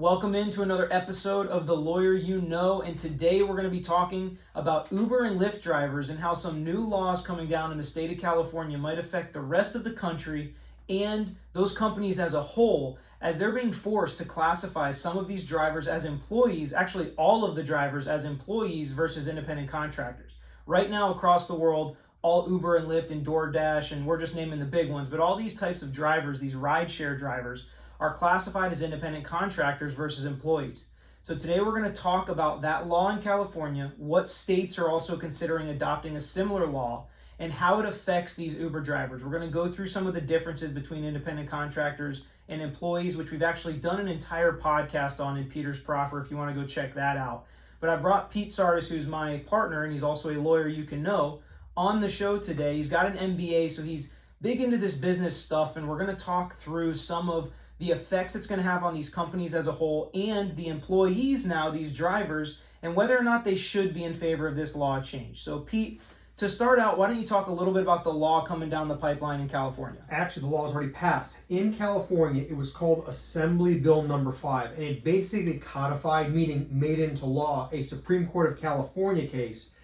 Welcome into another episode of The Lawyer You Know, and today we're going to be talking about Uber and Lyft drivers and how some new laws coming down in the state of California might affect the rest of the country and those companies as a whole, as they're being forced to classify some of these drivers as employees, actually all of the drivers as employees versus independent contractors. Right now across the world, all Uber and Lyft and Doordash, and we're just naming the big ones, but all these types of drivers, these rideshare drivers, are classified as independent contractors versus employees. So today we're going to talk about that law in California, what states are also considering adopting a similar law, and how it affects these Uber drivers. We're going to go through some of the differences between independent contractors and employees, which we've actually done an entire podcast on in Peter's Proffer if you want to go check that out. But I brought Pete Sardis, who's my partner, and he's also a lawyer you can know, on the show today. He's got an MBA, so he's big into this business stuff, and we're going to talk through some of the effects it's going to have on these companies as a whole and the employees now, these drivers, and whether or not they should be in favor of this law change. So Pete, to start out, why don't you talk a little bit about the law coming down the pipeline in California? Actually, the law is already passed. In California, it was called Assembly Bill Number 5, and it basically codified, meaning made into law, a Supreme Court of California case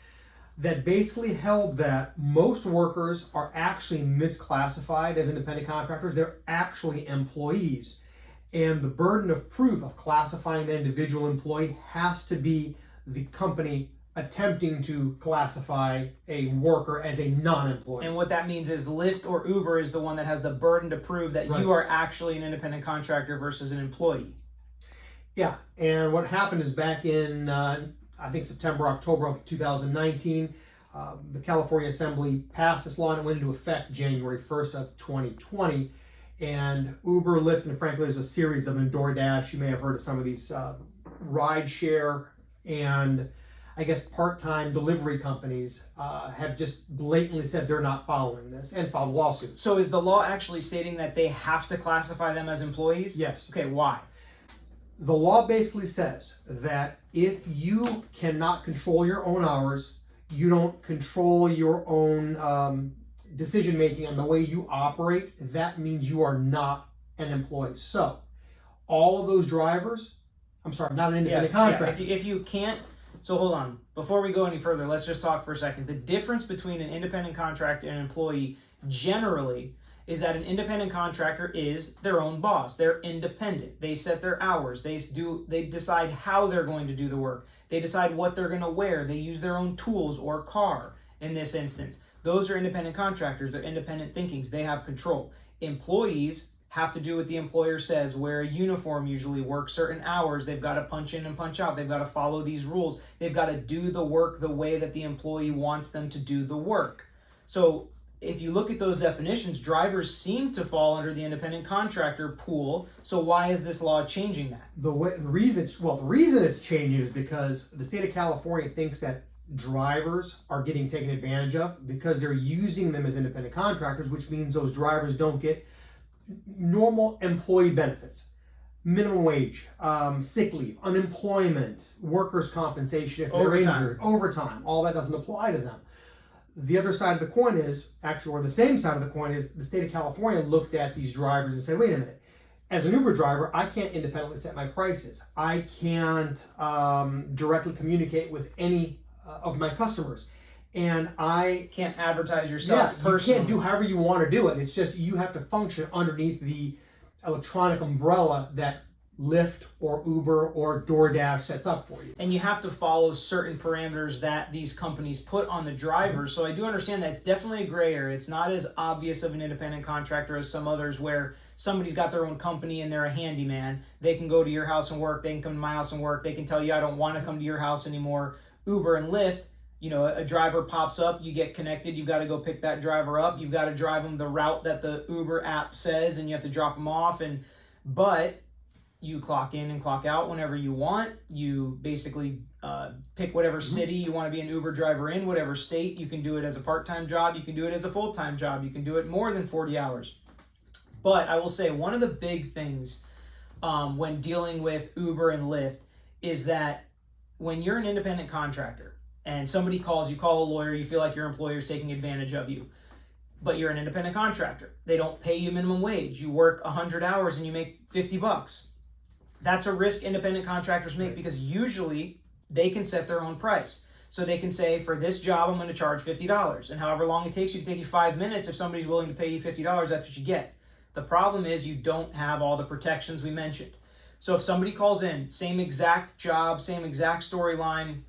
that basically held that most workers are actually misclassified as independent contractors. They're actually employees. And the burden of proof of classifying the individual employee has to be the company attempting to classify a worker as a non-employee. And what that means is Lyft or Uber is the one that has the burden to prove that you are actually an independent contractor versus an employee. Yeah, and what happened is back in I think September, October of 2019, the California Assembly passed this law and it went into effect January 1st of 2020. And Uber, Lyft, and frankly, there's a series of them, Doordash. You may have heard of some of these rideshare and I guess part-time delivery companies have just blatantly said they're not following this and filed lawsuits. So is the law actually stating that they have to classify them as employees? Yes. Okay, why? The law basically says that if you cannot control your own hours, you don't control your own decision making and the way you operate, that means you are not an employee. So all of those drivers, I'm sorry, not an independent contractor. If you can't, so hold on. Before we go any further, let's just talk for a second. The difference between an independent contractor and an employee generally is that an independent contractor is their own boss. They're independent. They set their hours. They decide how they're going to do the work. They decide what they're going to wear. They use their own tools or car in this instance. Those are independent contractors. They're independent thinkings. They have control. Employees have to do what the employer says, wear a uniform usually, work certain hours. They've got to punch in and punch out. They've got to follow these rules. They've got to do the work the way that the employee wants them to do the work. So if you look at those definitions, drivers seem to fall under the independent contractor pool. So why is this law changing that? The reason it's changing is because the state of California thinks that drivers are getting taken advantage of because they're using them as independent contractors, which means those drivers don't get normal employee benefits, minimum wage, sick leave, unemployment, workers' compensation if they're injured, overtime. All that doesn't apply to them. The other side of the coin is, actually, or the same side of the coin is, the state of California looked at these drivers and said, wait a minute, as an Uber driver, I can't independently set my prices. I can't directly communicate with any of my customers. And I can't advertise yourself personally. You can't do however you want to do it. It's just you have to function underneath the electronic umbrella that Lyft or Uber or Doordash sets up for you. And you have to follow certain parameters that these companies put on the drivers. So I do understand that it's definitely a gray area. It's not as obvious of an independent contractor as some others where somebody's got their own company and they're a handyman. They can go to your house and work. They can come to my house and work. They can tell you, I don't want to come to your house anymore. Uber and Lyft, you know, a driver pops up, you get connected, you've got to go pick that driver up. You've got to drive them the route that the Uber app says and you have to drop them off. But you clock in and clock out whenever you want. You basically pick whatever city you want to be an Uber driver in, whatever state. You can do it as a part-time job. You can do it as a full-time job. You can do it more than 40 hours. But I will say one of the big things when dealing with Uber and Lyft is that when you're an independent contractor and somebody calls, you call a lawyer, you feel like your employer is taking advantage of you, but you're an independent contractor. They don't pay you minimum wage. You work 100 hours and you make $50. That's a risk independent contractors make because usually they can set their own price. So they can say, for this job, I'm going to charge $50. And however long it takes you to take you 5 minutes, if somebody's willing to pay you $50, that's what you get. The problem is you don't have all the protections we mentioned. So if somebody calls in, same exact job, same exact storyline,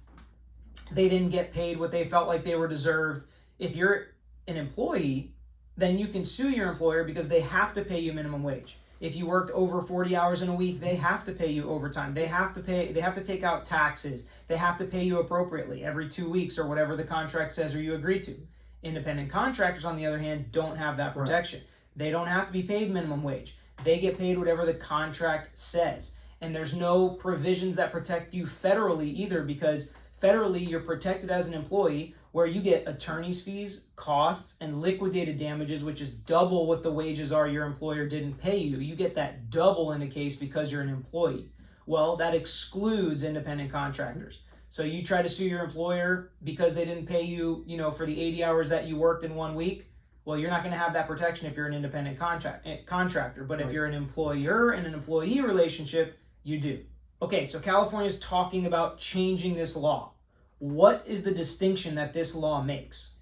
they didn't get paid what they felt like they were deserved. If you're an employee, then you can sue your employer because they have to pay you minimum wage. If you worked over 40 hours in a week, they have to pay you overtime. They have to take out taxes. They have to pay you appropriately every 2 weeks or whatever the contract says or you agree to. Independent contractors, on the other hand, don't have that protection. Right. They don't have to be paid minimum wage. They get paid whatever the contract says. And there's no provisions that protect you federally either, because federally you're protected as an employee, where you get attorney's fees, costs, and liquidated damages, which is double what the wages are your employer didn't pay you. You get that double in a case because you're an employee. Well, that excludes independent contractors. So you try to sue your employer because they didn't pay you, for the 80 hours that you worked in 1 week. Well, you're not going to have that protection if you're an independent contractor. But if you're an employer in an employee relationship, you do. Okay, so California is talking about changing this law. What is the distinction that this law makes?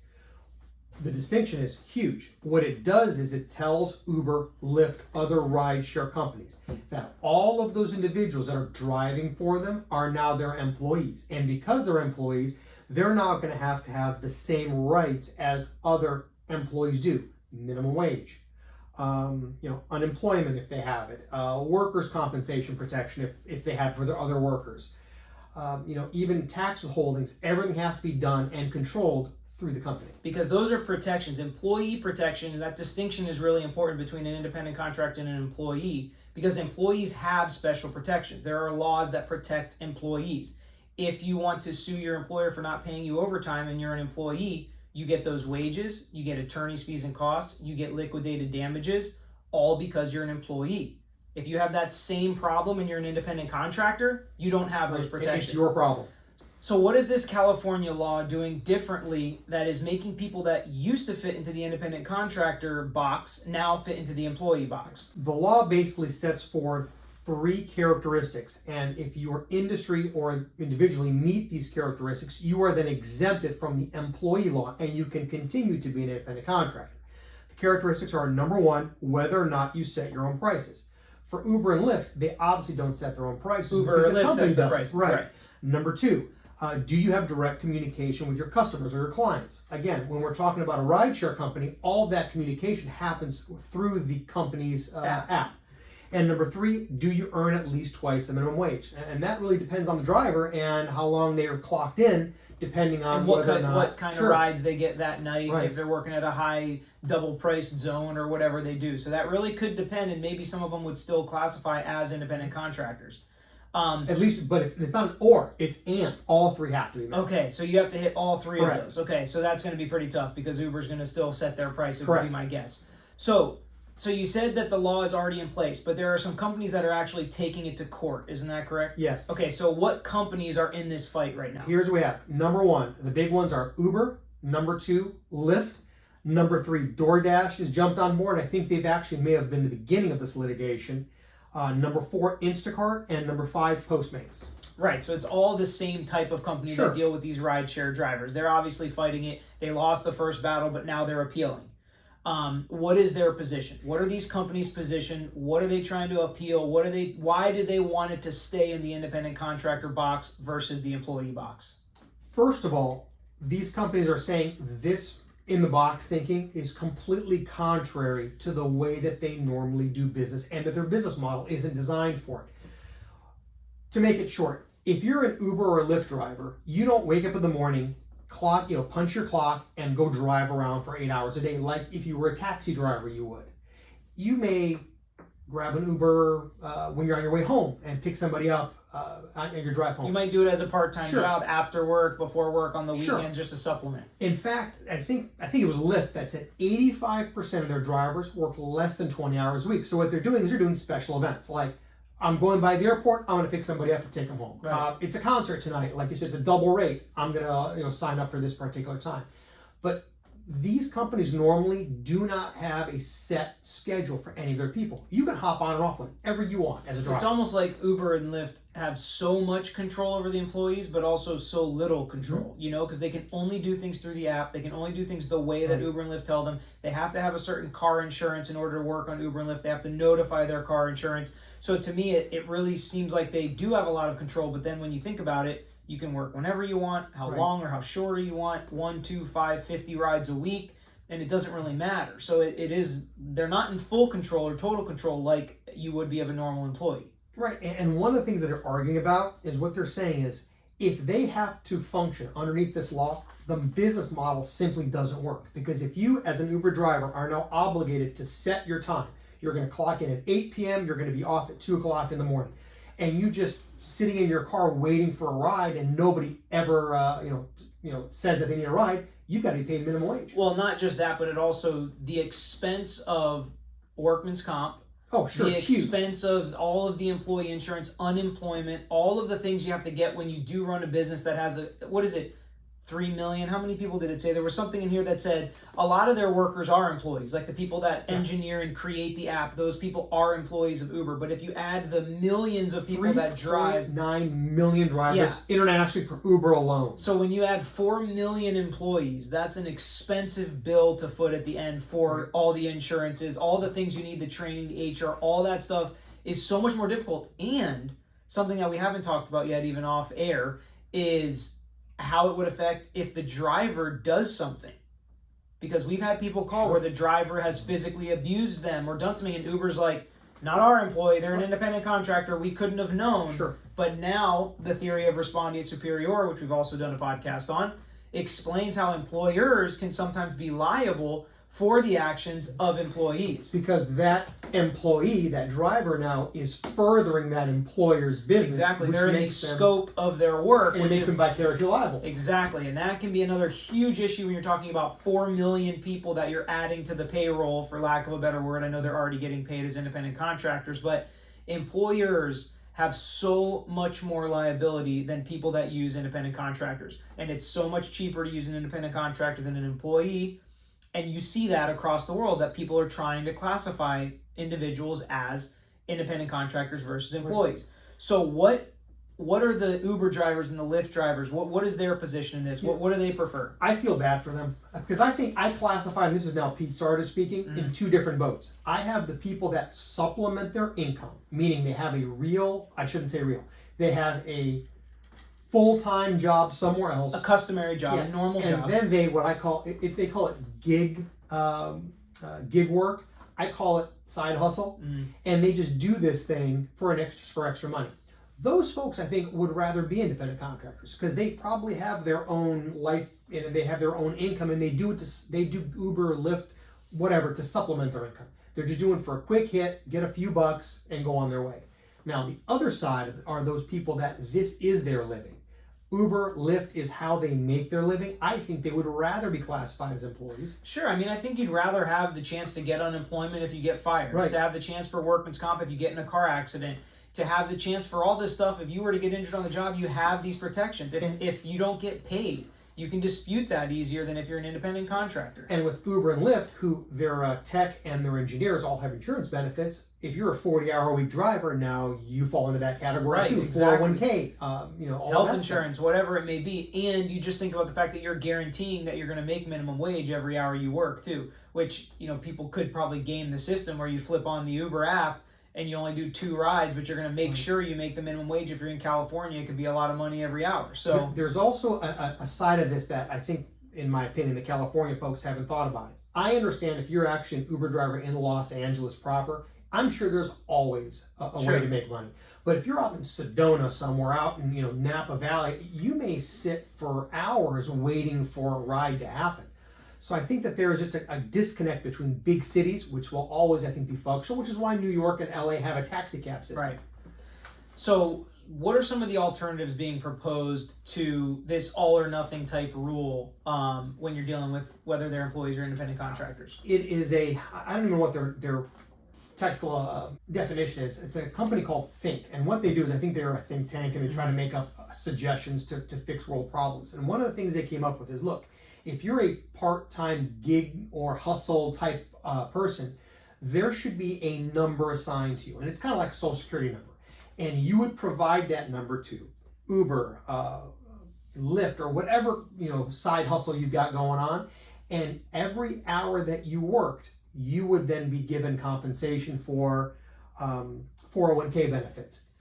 The distinction is huge. What it does is it tells Uber, Lyft, other rideshare companies that all of those individuals that are driving for them are now their employees. And because they're employees, they're not going to have the same rights as other employees do. Minimum wage, unemployment if they have it, workers' compensation protection if they have for their other workers. Even tax withholdings, everything has to be done and controlled through the company. Because those are protections, employee protections. That distinction is really important between an independent contractor and an employee, because employees have special protections. There are laws that protect employees. If you want to sue your employer for not paying you overtime and you're an employee, you get those wages, you get attorney's fees and costs, you get liquidated damages, all because you're an employee. If you have that same problem and you're an independent contractor, you don't have those protections. It's your problem. So what is this California law doing differently that is making people that used to fit into the independent contractor box now fit into the employee box? The law basically sets forth 3 characteristics, and if your industry or individually meet these characteristics, you are then exempted from the employee law and you can continue to be an independent contractor. The characteristics are, number 1, whether or not you set your own prices. For Uber and Lyft, they obviously don't set their own prices. Uber or Lyft sets the price. Right. Number 2, do you have direct communication with your customers or your clients? Again, when we're talking about a rideshare company, all that communication happens through the company's app. And number 3, do you earn at least twice the minimum wage? And that really depends on the driver and how long they are clocked in, depending on and what kind of rides they get that night, if they're working at a high double-priced zone or whatever they do. So that really could depend, and maybe some of them would still classify as independent contractors. At least, but it's not an or, it's and. All 3 have to be met. Okay, so you have to hit all 3 of those. Okay, so that's going to be pretty tough because Uber's going to still set their price, it would be my guess. So you said that the law is already in place, but there are some companies that are actually taking it to court. Isn't that correct? Yes. Okay, so what companies are in this fight right now? Here's what we have. Number 1, the big ones are Uber. Number 2, Lyft. Number 3, Doordash has jumped on board. I think they've actually may have been the beginning of this litigation. Number 4, Instacart. And number 5, Postmates. Right, so it's all the same type of company that deal with these rideshare drivers. They're obviously fighting it. They lost the first battle, but now they're appealing. What is their position? What are these companies' position? What are they trying to appeal? Why do they want it to stay in the independent contractor box versus the employee box? First of all, these companies are saying this in the box thinking is completely contrary to the way that they normally do business and that their business model isn't designed for it. To make it short, if you're an Uber or a Lyft driver, you don't wake up in the morning, punch your clock and go drive around for 8 hours a day like if you were a taxi driver you would. You may grab an Uber when you're on your way home and pick somebody up on your drive home. You might do it as a part-time job after work, before work, on the weekends, just a supplement. In fact, I think it was Lyft that said 85% of their drivers work less than 20 hours a week. So what they're doing is they're doing special events like, I'm going by the airport, I'm going to pick somebody up and take them home. Right. It's a concert tonight. Like you said, it's a double rate. I'm going to sign up for this particular time. But these companies normally do not have a set schedule for any of their people. You can hop on and off whenever you want as a driver. It's almost like Uber and Lyft have so much control over the employees, but also so little control, because they can only do things through the app. They can only do things the way that Uber and Lyft tell them. They have to have a certain car insurance in order to work on Uber and Lyft. They have to notify their car insurance. So to me, it really seems like they do have a lot of control, but then when you think about it, you can work whenever you want, how long or how short you want, 1, 2, 5, 50 rides a week, and it doesn't really matter. So they're not in full control or total control like you would be of a normal employee. Right, and one of the things that they're arguing about is what they're saying is if they have to function underneath this law, the business model simply doesn't work. Because if you, as an Uber driver, are now obligated to set your time, you're going to clock in at 8 p.m., you're going to be off at 2 o'clock in the morning, and you just sitting in your car waiting for a ride and nobody ever says that they need a ride, you've got to be paid minimum wage. Well, not just that, but it also the expense of workman's comp. Oh, sure, the expense of all of the employee insurance, unemployment, all of the things you have to get when you do run a business that has 3 million. How many people did it say? There was something in here that said a lot of their workers are employees, like the people that engineer and create the app. Those people are employees of Uber. But if you add the millions of people that drive, 9 million drivers internationally for Uber alone. So when you add 4 million employees, that's an expensive bill to foot at the end for all the insurances, all the things you need, the training, the HR, all that stuff is so much more difficult. And something that we haven't talked about yet, even off air, is how it would affect if the driver does something. Because we've had people call where the driver has physically abused them or done something, and Uber's like, not our employee, they're an independent contractor, we couldn't have known. Sure. But now the theory of respondeat superior, which we've also done a podcast on, explains how employers can sometimes be liable for the actions of employees. Because that employee, that driver now, is furthering that employer's business. Exactly. They're in the scope of their work. And it makes them vicariously liable. Exactly. And that can be another huge issue when you're talking about 4 million people that you're adding to the payroll, for lack of a better word. I know they're already getting paid as independent contractors, but employers have so much more liability than people that use independent contractors. And it's so much cheaper to use an independent contractor than an employee. And you see that across the world, that people are trying to classify individuals as independent contractors versus employees. So what are the Uber drivers and the Lyft drivers? What is their position in this? What do they prefer? I feel bad for them because I think I classify, and this is now Pete Sardis speaking, in two different boats. I have the people that supplement their income, meaning they have they have a full-time job somewhere else, a customary job, a normal job, and then they call it gig work. I call it side hustle, and they just do this thing for extra money. Those folks, I think, would rather be independent contractors because they probably have their own life and they have their own income, and they do Uber, Lyft, whatever to supplement their income. They're just doing for a quick hit, get a few bucks, and go on their way. Now, the other side are those people that this is their living. Uber, Lyft is how they make their living. I think they would rather be classified as employees. Sure. I mean, I think you'd rather have the chance to get unemployment if you get fired, to have the chance for workman's comp if you get in a car accident, to have the chance for all this stuff. If you were to get injured on the job, you have these protections. If you don't get paid, you can dispute that easier than if you're an independent contractor. And with Uber and Lyft, who their tech and their engineers all have insurance benefits, if you're a 40-hour-a-week driver, now you fall into that category too. Exactly. 401k, all health that insurance, stuff. Whatever it may be. And you just think about the fact that you're guaranteeing that you're going to make minimum wage every hour you work too, which, people could probably game the system where you flip on the Uber app and you only do 2 rides, but you're going to make sure you make the minimum wage. If you're in California, it could be a lot of money every hour. So there's also a side of this that I think, in my opinion, the California folks haven't thought about it. I understand if you're actually an Uber driver in Los Angeles proper, I'm sure there's always a way to make money. But if you're out in Sedona somewhere, out in Napa Valley, you may sit for hours waiting for a ride to happen. So I think that there is just a disconnect between big cities, which will always, I think, be functional, which is why New York and LA have a taxi cab system. Right. So what are some of the alternatives being proposed to this all or nothing type rule when you're dealing with whether they're employees or independent contractors? It is I don't even know what their technical definition is. It's a company called Think. And what they do is, I think they're a think tank and they try to make up suggestions to fix world problems. And one of the things they came up with is, look, if you're a part-time gig or hustle type person, there should be a number assigned to you, and it's kind of like a social security number, and you would provide that number to Uber, Lyft, or whatever side hustle you've got going on, and every hour that you worked, you would then be given compensation for 401k benefits,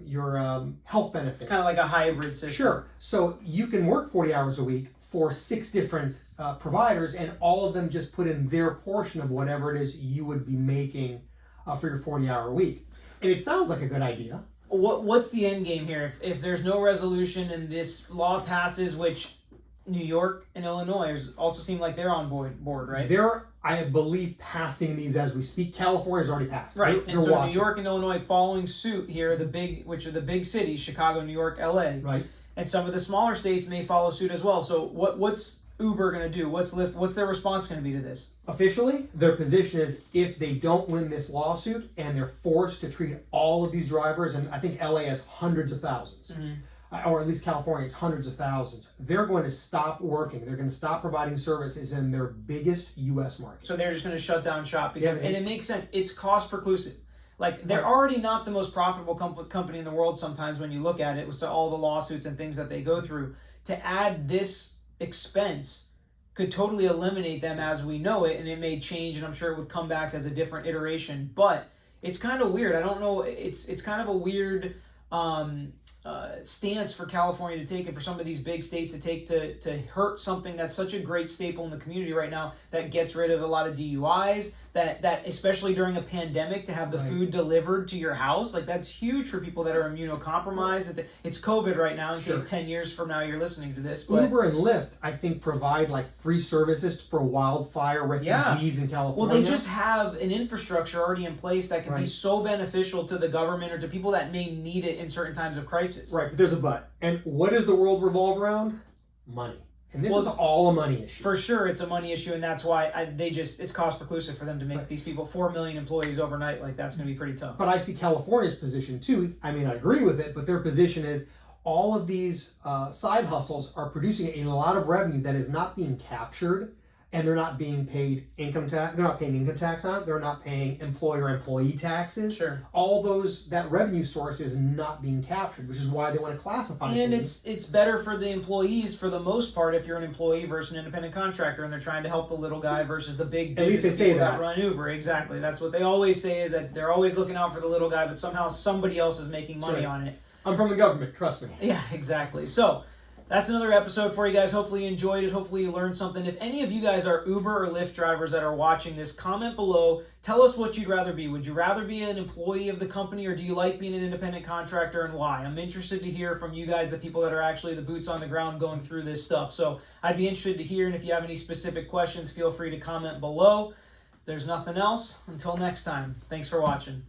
your health benefits. It's kind of like a hybrid system. Sure. So you can work 40 hours a week for 6 different providers, and all of them just put in their portion of whatever it is you would be making for your 40-hour week. And it sounds like a good idea. What's the end game here? If there's no resolution and this law passes, which New York and Illinois also seem like they're on board, right? They're, I believe, passing these as we speak. California's already passed. Right, They're and so watching. New York and Illinois following suit here, which are the big cities, Chicago, New York, LA. Right. And some of the smaller states may follow suit as well. So what's Uber going to do? What's Lyft? What's their response going to be to this? Officially, their position is if they don't win this lawsuit and they're forced to treat all of these drivers, and I think LA has hundreds of thousands, or at least California has hundreds of thousands, they're going to stop working. They're going to stop providing services in their biggest U.S. market. So they're just going to shut down shop and it makes sense. It's cost preclusive. Like, they're already not the most profitable company in the world sometimes when you look at it with all the lawsuits and things that they go through. To add this expense could totally eliminate them as we know it, and it may change, and I'm sure it would come back as a different iteration. But it's kind of weird. I don't know. It's kind of a weird stance for California to take, and for some of these big states to take to hurt something that's such a great staple in the community right now, that gets rid of a lot of DUIs, that especially during a pandemic, to have the food delivered to your house, like, that's huge for people that are immunocompromised. It's COVID right now, in case 10 years from now you're listening to this. But Uber and Lyft, I think, provide like free services for wildfire refugees in California. Well, they just have an infrastructure already in place that can be so beneficial to the government or to people that may need it in certain times of crisis. Right, but there's a but. And what does the world revolve around? Money. And this is all a money issue. For sure, it's a money issue, and that's why it's cost preclusive for them to make these people 4 million employees overnight. Like, that's going to be pretty tough. But I see California's position too. I mean, I agree with it, but their position is all of these side hustles are producing a lot of revenue that is not being captured, and they're not being paid income tax. They're not paying income tax on it. They're not paying employee taxes. Sure. All that revenue source is not being captured, which is why they want to classify And things. it's better for the employees for the most part if you're an employee versus an independent contractor, and they're trying to help the little guy versus the big business people that run Uber. Exactly. That's what they always say, is that they're always looking out for the little guy, but somehow somebody else is making money on it. I'm from the government, trust me. Yeah, exactly. So that's another episode for you guys. Hopefully you enjoyed it. Hopefully you learned something. If any of you guys are Uber or Lyft drivers that are watching this, comment below. Tell us what you'd rather be. Would you rather be an employee of the company, or do you like being an independent contractor, and why? I'm interested to hear from you guys, the people that are actually the boots on the ground going through this stuff. So I'd be interested to hear, and if you have any specific questions, feel free to comment below. If there's nothing else, until next time, thanks for watching.